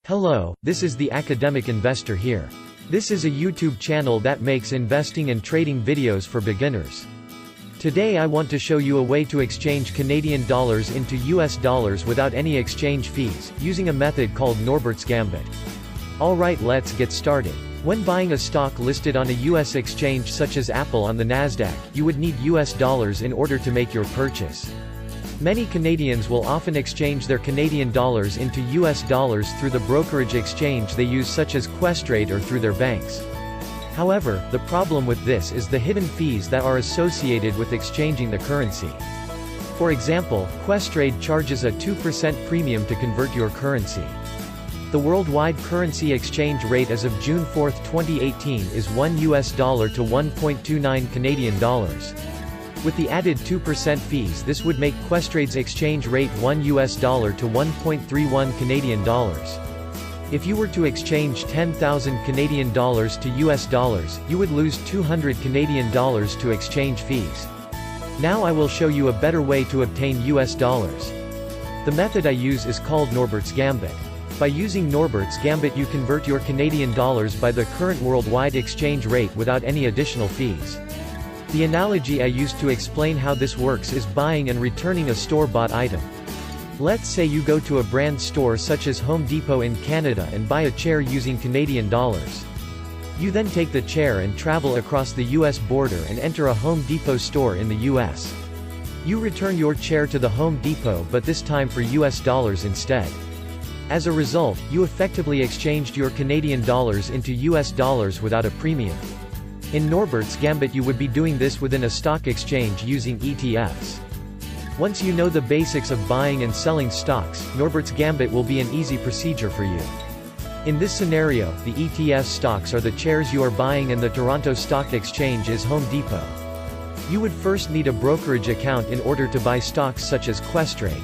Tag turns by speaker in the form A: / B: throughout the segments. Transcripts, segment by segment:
A: Hello, this is the Academic Investor here. This is a YouTube channel that makes investing and trading videos for beginners. Today I want to show you a way to exchange Canadian dollars into US dollars without any exchange fees, using a method called Norbert's Gambit. Alright, let's get started. When buying a stock listed on a US exchange such as Apple on the Nasdaq, you would need US dollars in order to make your purchase. Many Canadians will often exchange their Canadian dollars into US dollars through the brokerage exchange they use such as Questrade or through their banks. However, the problem with this is the hidden fees that are associated with exchanging the currency. For example, Questrade charges a 2% premium to convert your currency. The worldwide currency exchange rate as of June 4, 2018 is $1 to 1.29 Canadian dollars. With the added 2% fees, this would make Questrade's exchange rate $1 to 1.31 Canadian dollars. If you were to exchange 10,000 Canadian dollars to US dollars, you would lose 200 Canadian dollars to exchange fees. Now I will show you a better way to obtain US dollars. The method I use is called Norbert's Gambit. By using Norbert's Gambit you convert your Canadian dollars by the current worldwide exchange rate without any additional fees. The analogy I use to explain how this works is buying and returning a store-bought item. Let's say you go to a brand store such as Home Depot in Canada and buy a chair using Canadian dollars. You then take the chair and travel across the US border and enter a Home Depot store in the US. You return your chair to the Home Depot, but this time for US dollars instead. As a result, you effectively exchanged your Canadian dollars into US dollars without a premium. In Norbert's Gambit you would be doing this within a stock exchange using ETFs. Once you know the basics of buying and selling stocks, Norbert's Gambit will be an easy procedure for you. In this scenario, the ETF stocks are the chairs you are buying and the Toronto Stock Exchange is Home Depot. You would first need a brokerage account in order to buy stocks such as Questrade.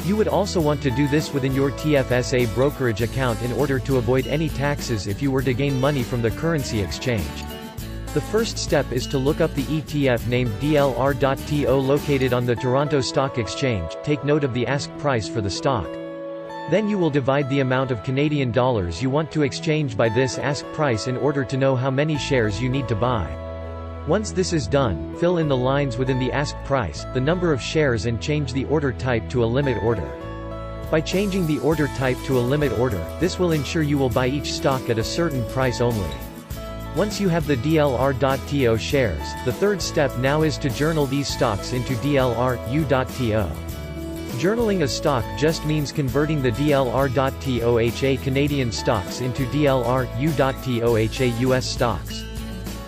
A: You would also want to do this within your TFSA brokerage account in order to avoid any taxes if you were to gain money from the currency exchange. The first step is to look up the ETF named DLR.TO located on the Toronto Stock Exchange. Take note of the ask price for the stock. Then you will divide the amount of Canadian dollars you want to exchange by this ask price in order to know how many shares you need to buy. Once this is done, fill in the lines within the ask price, the number of shares, and change the order type to a limit order. By changing the order type to a limit order, this will ensure you will buy each stock at a certain price only. Once you have the DLR.TO shares, the third step now is to journal these stocks into DLR.U.TO. Journaling a stock just means converting the DLR.TOHA Canadian stocks into DLR.U.TOHA US stocks.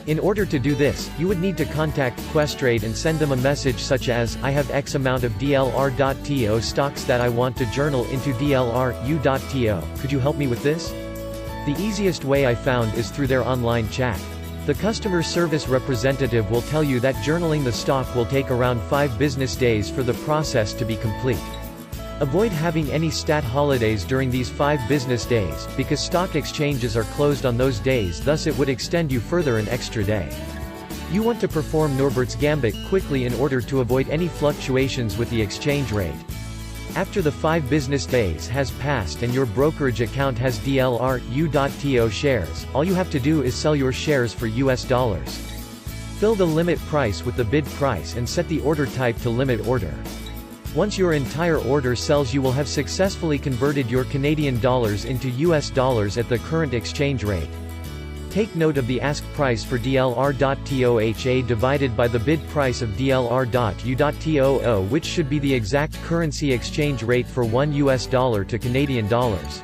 A: In order to do this, you would need to contact Questrade and send them a message such as, I have X amount of DLR.TO stocks that I want to journal into DLR.U.TO. Could you help me with this? The easiest way I found is through their online chat. The customer service representative will tell you that journaling the stock will take around 5 business days for the process to be complete. Avoid having any stat holidays during these 5 business days, because stock exchanges are closed on those days, thus it would extend you further an extra day. You want to perform Norbert's Gambit quickly in order to avoid any fluctuations with the exchange rate. After the 5 business days has passed and your brokerage account has DLR.U.TO shares, all you have to do is sell your shares for US dollars. Fill the limit price with the bid price and set the order type to limit order. Once your entire order sells, you will have successfully converted your Canadian dollars into US dollars at the current exchange rate. Take note of the ask price for DLR.TOHA divided by the bid price of DLR.U.TO, which should be the exact currency exchange rate for $1 to Canadian dollars.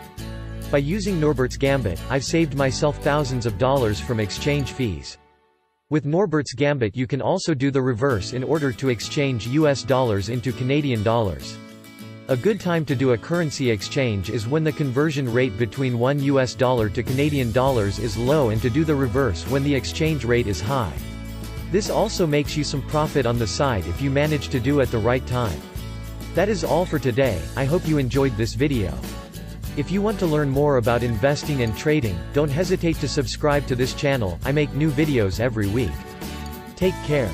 A: By using Norbert's Gambit, I've saved myself thousands of dollars from exchange fees. With Norbert's Gambit you can also do the reverse in order to exchange US dollars into Canadian dollars. A good time to do a currency exchange is when the conversion rate between $1 to Canadian dollars is low, and to do the reverse when the exchange rate is high. This also makes you some profit on the side if you manage to do at the right time. That is all for today. I hope you enjoyed this video. If you want to learn more about investing and trading, don't hesitate to subscribe to this channel. I make new videos every week. Take care.